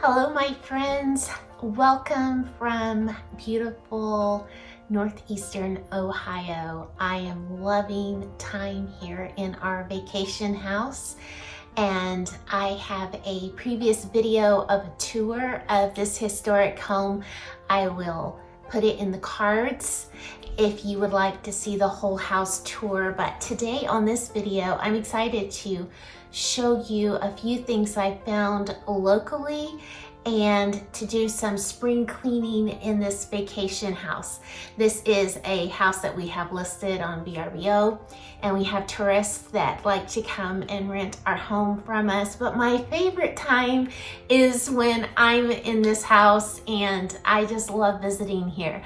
Hello, my friends. Welcome from beautiful northeastern Ohio. I am loving time here in our vacation house, and I have a previous video of a tour of this historic home. I will put it in the cards if you would like to see the whole house tour. But today on this video, I'm excited to show you a few things I found locally and to do some spring cleaning in this vacation house. This is a house that we have listed on VRBO, and we have tourists that like to come and rent our home from us. But my favorite time is when I'm in this house, and I just love visiting here.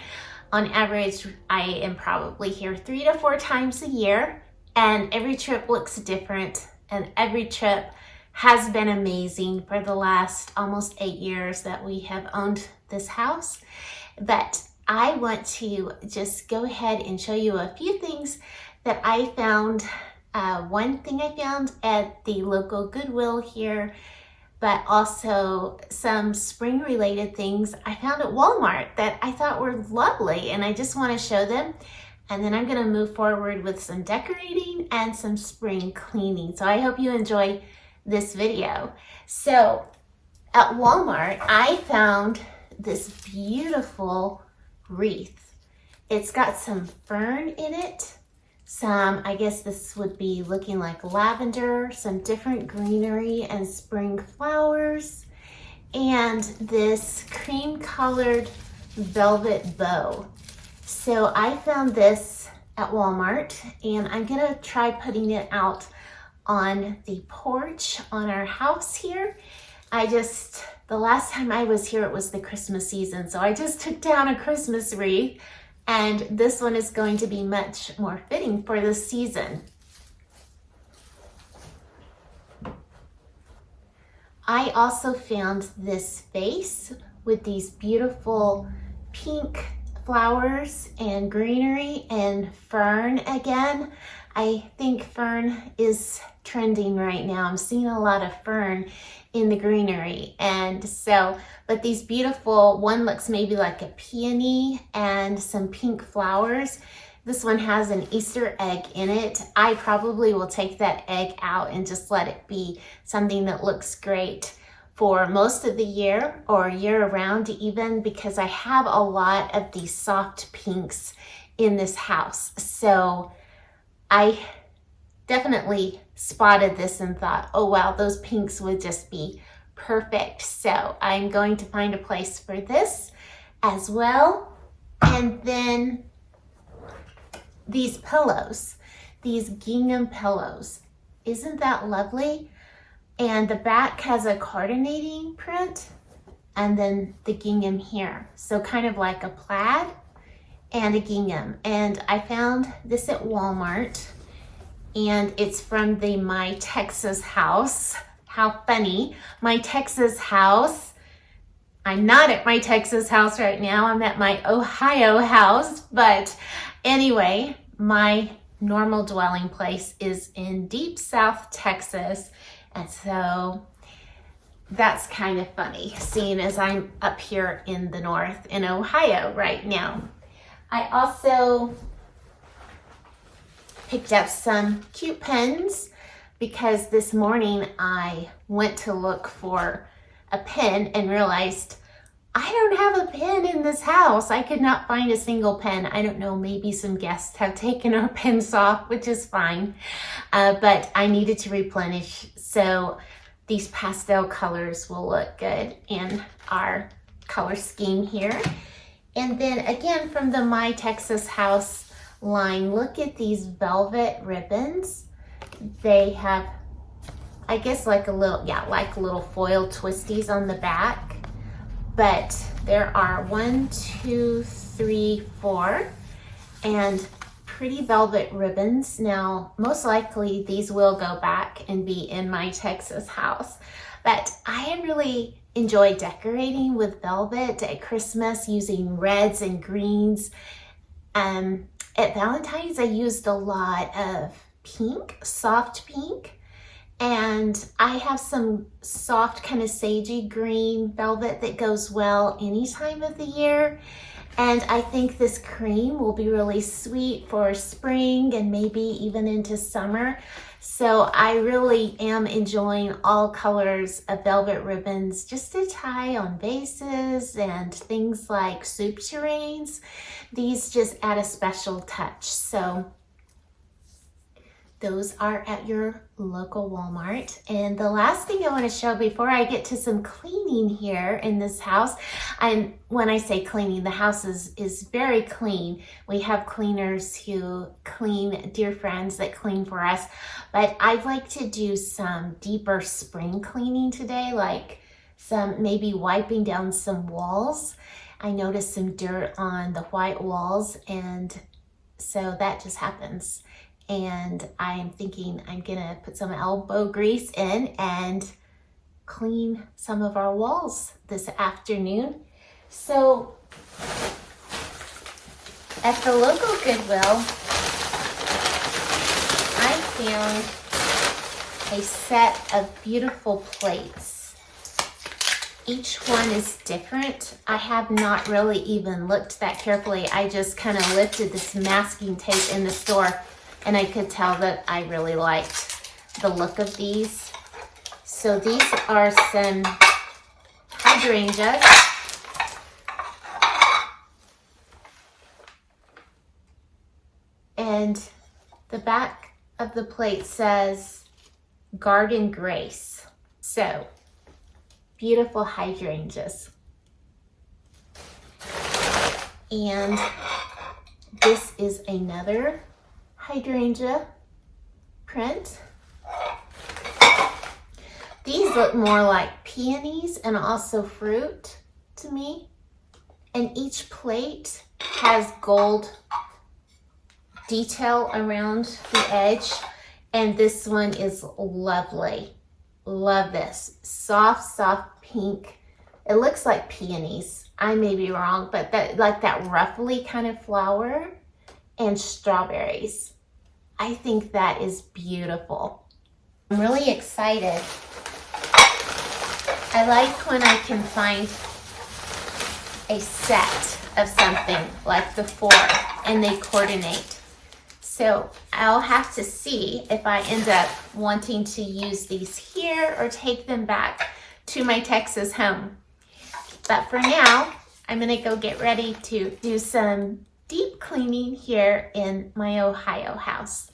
On average, I am probably here 3 to 4 times a year, and every trip looks different. And every trip has been amazing for the last almost 8 years that we have owned this house. But I want to just go ahead and show you a few things that I found. One thing I found at the local Goodwill here, but also some spring related things I found at Walmart that I thought were lovely, and I just want to show them. And then I'm gonna move forward with some decorating and some spring cleaning. So I hope you enjoy this video. So at Walmart, I found this beautiful wreath. It's got some fern in it. I guess this would be looking like lavender, some different greenery and spring flowers, and this cream colored velvet bow. So I found this at Walmart, and I'm gonna try putting it out on the porch on our house here. The last time I was here, it was the Christmas season, so I just took down a Christmas wreath, and this one is going to be much more fitting for the season. I also found this vase with these beautiful pink flowers and greenery and fern again. I think fern is trending right now. I'm seeing a lot of fern in the greenery. And so, but these beautiful, one looks maybe like a peony and some pink flowers. This one has an Easter egg in it. I probably will take that egg out and just let it be something that looks great for most of the year or year round even, because I have a lot of these soft pinks in this house. So I definitely spotted this and thought, oh wow, those pinks would just be perfect. So I'm going to find a place for this as well. And then these pillows, these gingham pillows, isn't that lovely? And the back has a coordinating print, and then the gingham here. So kind of like a plaid and a gingham. And I found this at Walmart, and it's from the My Texas house. How funny, My Texas house. I'm not at My Texas house right now, I'm at my Ohio house. But anyway, my normal dwelling place is in deep South Texas. And so that's kind of funny, seeing as I'm up here in the north in Ohio right now. I also picked up some cute pens because this morning I went to look for a pen and realized I don't have a pen in this house. I could not find a single pen. I don't know, maybe some guests have taken our pens off, which is fine, but I needed to replenish. So these pastel colors will look good in our color scheme here. And then again, from the My Texas house line, look at these velvet ribbons. They have, I guess, like a little, like little foil twisties on the back. But there are 1, 2, 3, 4, and pretty velvet ribbons. Now, most likely these will go back and be in My Texas house, but I really enjoy decorating with velvet at Christmas using reds and greens. At Valentine's, I used a lot of pink, soft pink, And I have some soft kind of sagey green velvet that goes well any time of the year. And I think this cream will be really sweet for spring and maybe even into summer. So I really am enjoying all colors of velvet ribbons just to tie on vases and things like soup tureens. These just add a special touch. So those are at your local Walmart. And the last thing I want to show before I get to some cleaning here in this house, and when I say cleaning, the house is very clean. We have cleaners who clean, dear friends that clean for us, but I'd like to do some deeper spring cleaning today, like some maybe wiping down some walls. I noticed some dirt on the white walls, and so that just happens. And I'm thinking I'm gonna put some elbow grease in and clean some of our walls this afternoon. So at the local Goodwill, I found a set of beautiful plates. Each one is different. I have not really even looked that carefully. I just kind of lifted this masking tape in the store, and I could tell that I really liked the look of these. So these are some hydrangeas. And the back of the plate says Garden Grace. So beautiful hydrangeas. And this is another hydrangea print. These look more like peonies and also fruit to me. And each plate has gold detail around the edge. And this one is lovely. Love this. Soft, soft pink. It looks like peonies. I may be wrong, but that like that ruffly kind of flower, and strawberries. I think that is beautiful. I'm really excited. I like when I can find a set of something like the four and they coordinate. So I'll have to see if I end up wanting to use these here or take them back to my Texas home. But for now, I'm gonna go get ready to do some deep cleaning here in my Ohio house.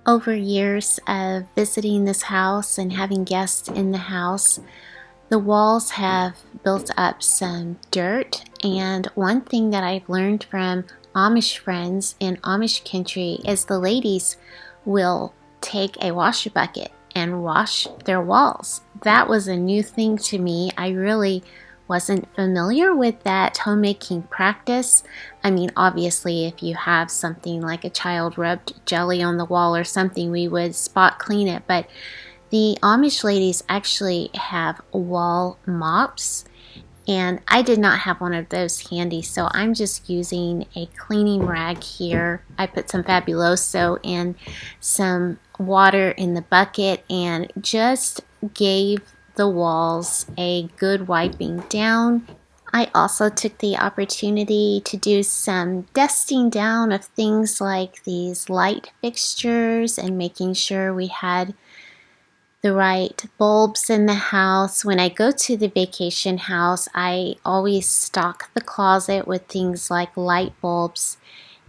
Over years of visiting this house and having guests in the house, the walls have built up some dirt, and one thing that I've learned from Amish friends in Amish country is the ladies will take a wash bucket and wash their walls. That was a new thing to me. I really wasn't familiar with that homemaking practice. I mean, obviously, if you have something like a child rubbed jelly on the wall or something, we would spot clean it. But the Amish ladies actually have wall mops, and I did not have one of those handy, so I'm just using a cleaning rag here. I put some Fabuloso and some water in the bucket and just gave the walls a good wiping down. I also took the opportunity to do some dusting down of things like these light fixtures and making sure we had the right bulbs in the house. When I go to the vacation house, I always stock the closet with things like light bulbs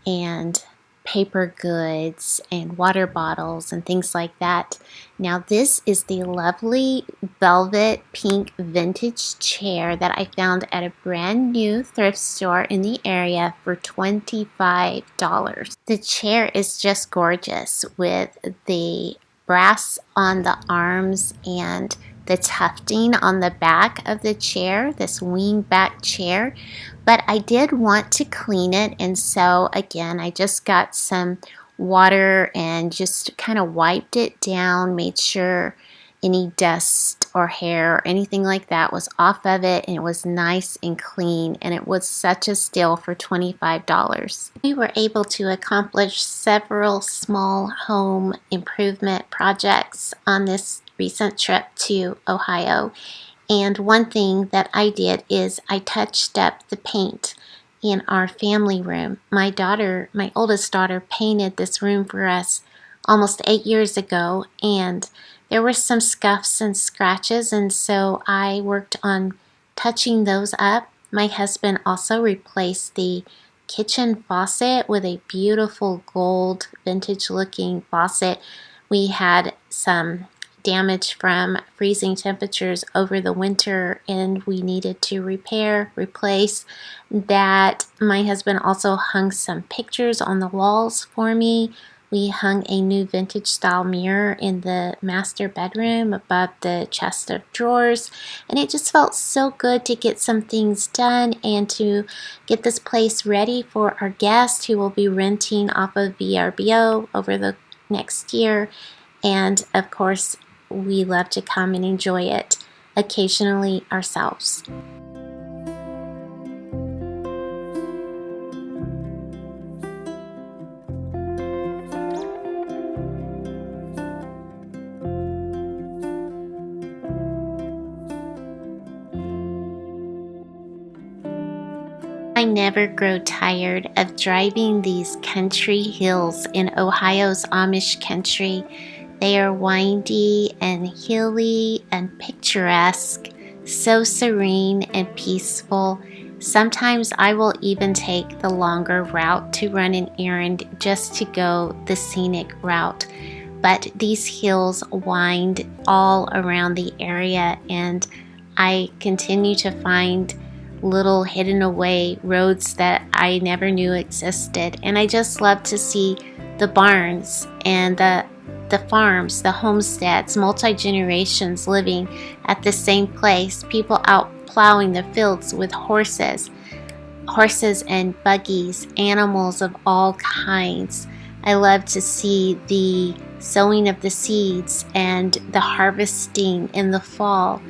and paper goods and water bottles and things like that. Now this is the lovely velvet pink vintage chair that I found at a brand new thrift store in the area for $25. The chair is just gorgeous with the brass on the arms and the tufting on the back of the chair, this wing back chair. But I did want to clean it, and so again I just got some water and just kind of wiped it down, made sure any dust or hair or anything like that was off of it, and it was nice and clean, and it was such a steal for $25. We were able to accomplish several small home improvement projects on this recent trip to Ohio. And one thing that I did is I touched up the paint in our family room. My oldest daughter, painted this room for us almost 8 years ago, and there were some scuffs and scratches, and so I worked on touching those up. My husband also replaced the kitchen faucet with a beautiful gold vintage looking faucet. We had some damage from freezing temperatures over the winter, and we needed to replace that. My husband also hung some pictures on the walls for me. We hung a new vintage style mirror in the master bedroom above the chest of drawers, and it just felt so good to get some things done and to get this place ready for our guests who will be renting off of VRBO over the next year. And of course, we love to come and enjoy it occasionally ourselves. I never grow tired of driving these country hills in Ohio's Amish country. They are windy and hilly and picturesque, so serene and peaceful. Sometimes I will even take the longer route to run an errand just to go the scenic route. But these hills wind all around the area, and I continue to find little hidden away roads that I never knew existed. And I just love to see the barns and the farms, the homesteads, multi-generations living at the same place, people out plowing the fields with horses and buggies, animals of all kinds. I love to see the sowing of the seeds and the harvesting in the fall.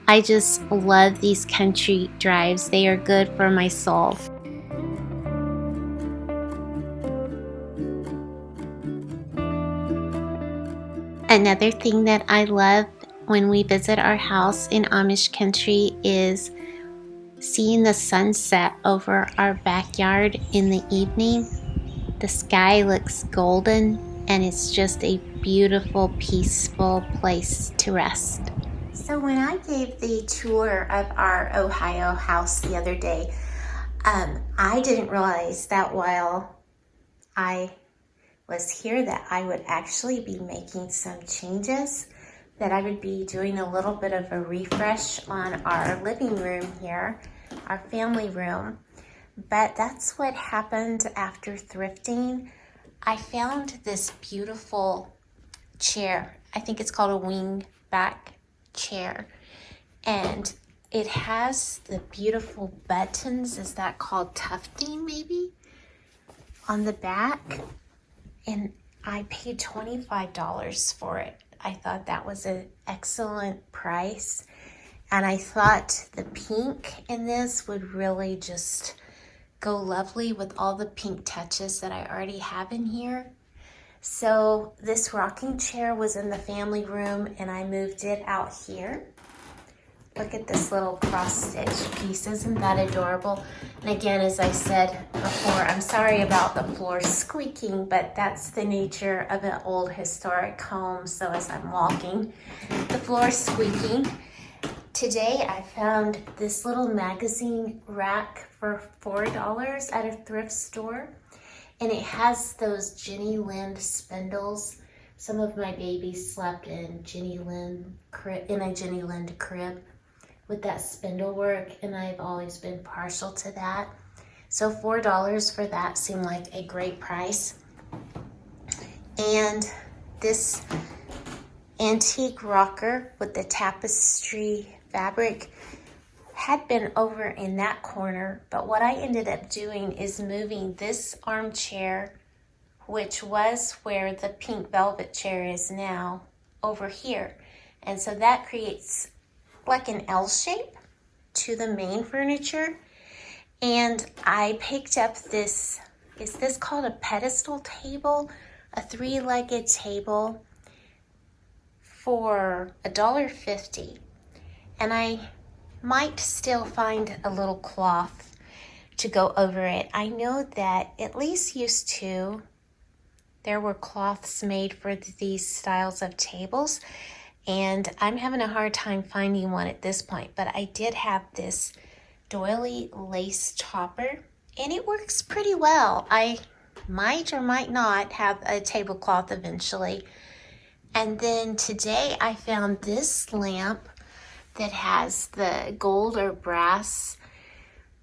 I just love these country drives. They are good for my soul. Another thing that I love when we visit our house in Amish country is seeing the sunset over our backyard in the evening. The sky looks golden, and it's just a beautiful, peaceful place to rest. So when I gave the tour of our Ohio house the other day, I didn't realize that while I was here that I would actually be making some changes, that I would be doing a little bit of a refresh on our living room here, our family room. But that's what happened after thrifting. I found this beautiful chair. I think it's called a wing back chair, and it has the beautiful buttons. Is that called tufting maybe on the back? And I paid $25 for it. I thought that was an excellent price, and I thought the pink in this would really just go lovely with all the pink touches that I already have in here. So this rocking chair was in the family room, and I moved it out here. Look at this little cross stitch piece. Isn't that adorable? And again, as I said before, I'm sorry about the floor squeaking, but that's the nature of an old historic home. So as I'm walking, the floor is squeaking. Today I found this little magazine rack for $4 at a thrift store. And it has those Jenny Lind spindles. Some of my babies slept in a Jenny Lind crib with that spindle work, and I've always been partial to that. So $4 for that seemed like a great price. And this antique rocker with the tapestry fabric had been over in that corner, but what I ended up doing is moving this armchair, which was where the pink velvet chair is now, over here. And so that creates like an L shape to the main furniture. And I picked up this, is this called a pedestal table? A 3-legged table for $1.50. And I might still find a little cloth to go over it. I know that at least used to, there were cloths made for these styles of tables, and I'm having a hard time finding one at this point, but I did have this doily lace topper, and it works pretty well. I might or might not have a tablecloth eventually. And then today I found this lamp that has the gold or brass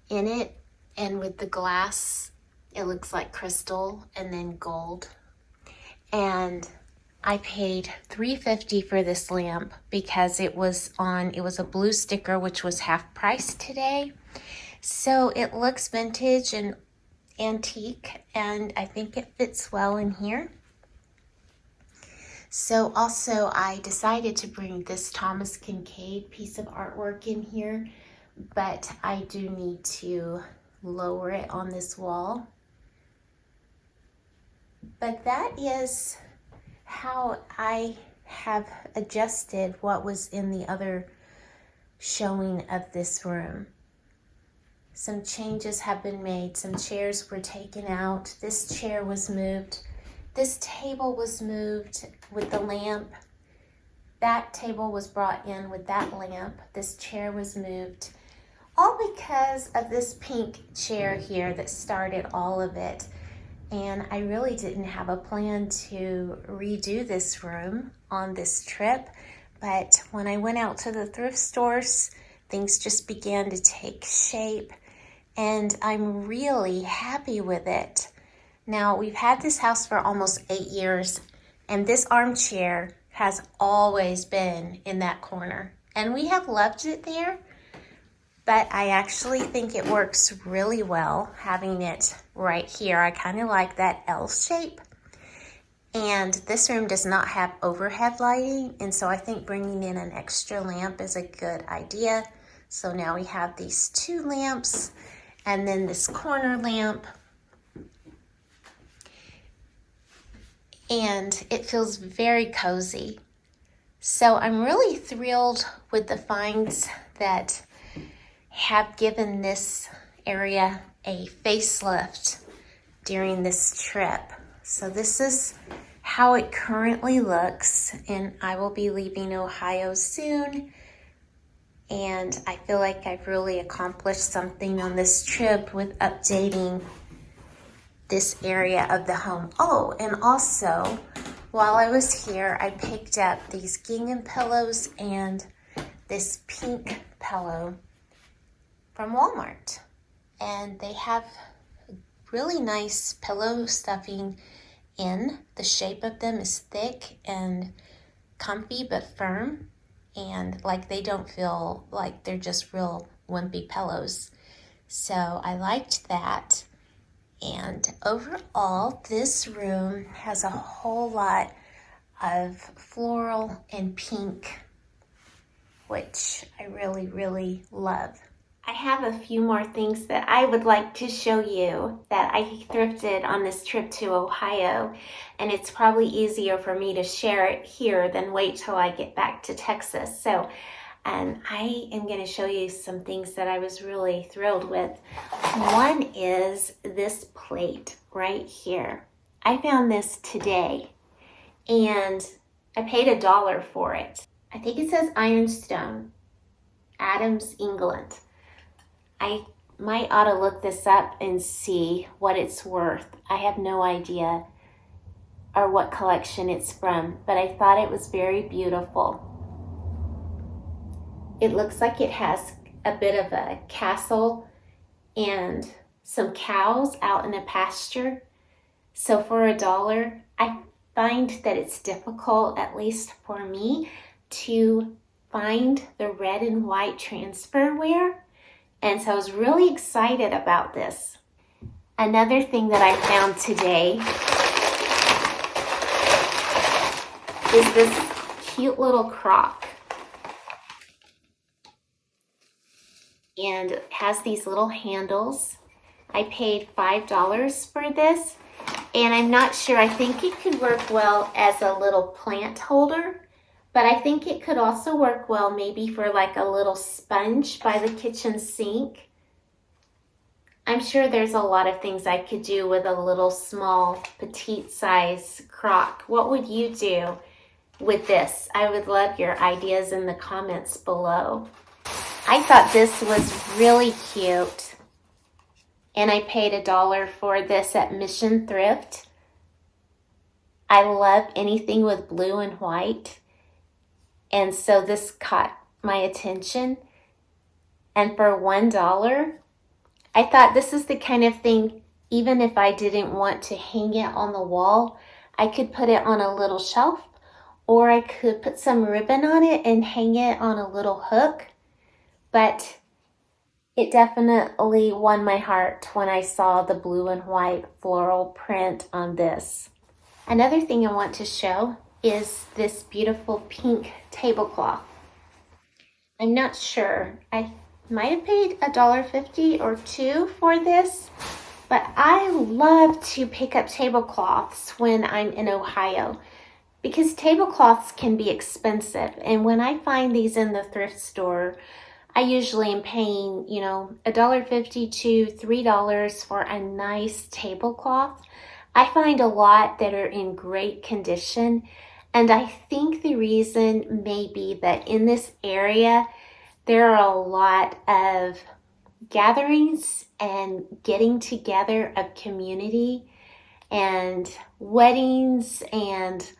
in it, and with the glass, it looks like crystal and then gold. And I paid $3.50 for this lamp because it was a blue sticker, which was half price today. So it looks vintage and antique, and I think it fits well in here. So also I decided to bring this Thomas Kincaid piece of artwork in here, but I do need to lower it on this wall. But that is how I have adjusted what was in the other showing of this room. Some changes have been made. Some chairs were taken out. This chair was moved. This table was moved with the lamp. That table was brought in with that lamp. This chair was moved. All because of this pink chair here that started all of it. And I really didn't have a plan to redo this room on this trip. But when I went out to the thrift stores, things just began to take shape. And I'm really happy with it. Now, we've had this house for almost 8 years, and this armchair has always been in that corner. And we have loved it there, but I actually think it works really well having it right here. I kind of like that L shape. And this room does not have overhead lighting, and so I think bringing in an extra lamp is a good idea. So now we have these 2 lamps, and then this corner lamp. And it feels very cozy. So I'm really thrilled with the finds that have given this area a facelift during this trip. So this is how it currently looks, and I will be leaving Ohio soon. And I feel like I've really accomplished something on this trip with updating this area of the home. Oh, and also, while I was here, I picked up these gingham pillows and this pink pillow from Walmart. And they have really nice pillow stuffing in. The shape of them is thick and comfy but firm. And like they don't feel like they're just real wimpy pillows. So I liked that. And overall, this room has a whole lot of floral and pink, which I really, really love. I have a few more things that I would like to show you that I thrifted on this trip to Ohio, and it's probably easier for me to share it here than wait till I get back to Texas. So and I am going to show you some things that I was really thrilled with. One is this plate right here. I found this today and I paid $1 for it. I think it says Ironstone, Adams, England. I might ought to look this up and see what it's worth. I have no idea or what collection it's from, but I thought it was very beautiful. It looks like it has a bit of a castle and some cows out in a pasture. So for $1, I find that it's difficult, at least for me, to find the red and white transferware. And so I was really excited about this. Another thing that I found today is this cute little crock. And it has these little handles. I paid $5 for this, and I'm not sure. I think it could work well as a little plant holder, but I think it could also work well maybe for like a little sponge by the kitchen sink. I'm sure there's a lot of things I could do with a little small petite size crock. What would you do with this? I would love your ideas in the comments below. I thought this was really cute, and I paid $1 for this at Mission Thrift. I love anything with blue and white, and so this caught my attention. And for $1, I thought this is the kind of thing, even if I didn't want to hang it on the wall, I could put it on a little shelf, or I could put some ribbon on it and hang it on a little hook. But it definitely won my heart when I saw the blue and white floral print on this. Another thing I want to show is this beautiful pink tablecloth. I'm not sure. I might have paid $1.50 or $2 for this, but I love to pick up tablecloths when I'm in Ohio because tablecloths can be expensive. And when I find these in the thrift store, I usually am paying, $1.50 to $3 for a nice tablecloth. I find a lot that are in great condition, and I think the reason may be that in this area, there are a lot of gatherings and getting together of community and weddings and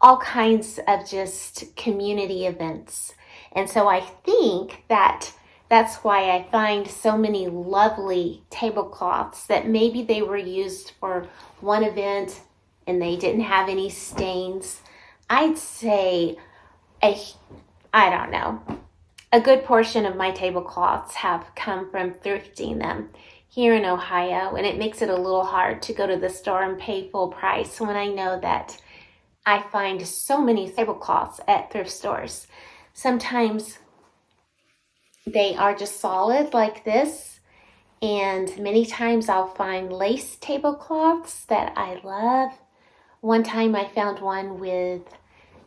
all kinds of just community events. And so I think that that's why I find so many lovely tablecloths that maybe they were used for one event and they didn't have any stains. I'd say, a good portion of my tablecloths have come from thrifting them here in Ohio, and it makes it a little hard to go to the store and pay full price when I know that I find so many tablecloths at thrift stores. Sometimes they are just solid like this, and many times I'll find lace tablecloths that I love. One time I found one with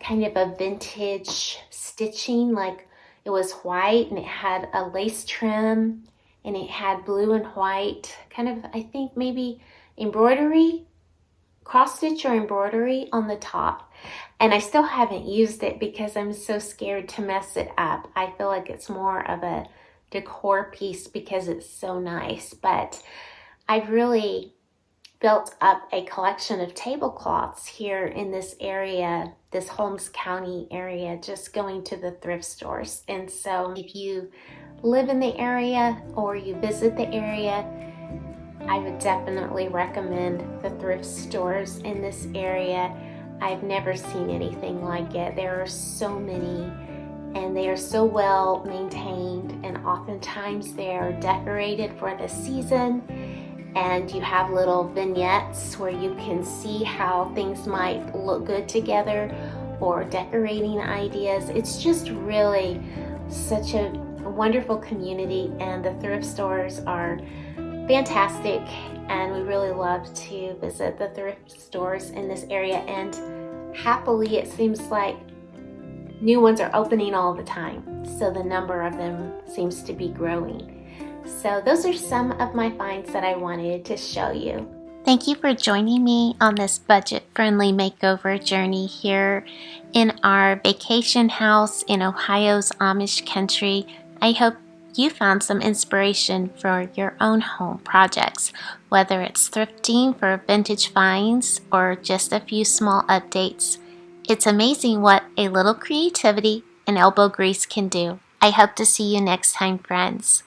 kind of a vintage stitching, like it was white and it had a lace trim and it had blue and white, kind of, I think maybe embroidery, cross stitch or embroidery on the top. And I still haven't used it because I'm so scared to mess it up. I feel like it's more of a decor piece because it's so nice. But I've really built up a collection of tablecloths here in this area, this Holmes County area, just going to the thrift stores. And so if you live in the area or you visit the area, I would definitely recommend the thrift stores in this area. I've never seen anything like it. There are so many, and they are so well maintained, and oftentimes they are decorated for the season, and you have little vignettes where you can see how things might look good together or decorating ideas. It's just really such a wonderful community, and the thrift stores are fantastic, and we really love to visit the thrift stores in this area, and happily it seems like new ones are opening all the time. So the number of them seems to be growing. So those are some of my finds that I wanted to show you. Thank you for joining me on this budget-friendly makeover journey here in our vacation house in Ohio's Amish country. I hope you found some inspiration for your own home projects, whether it's thrifting for vintage finds or just a few small updates. It's amazing what a little creativity and elbow grease can do. I hope to see you next time, friends.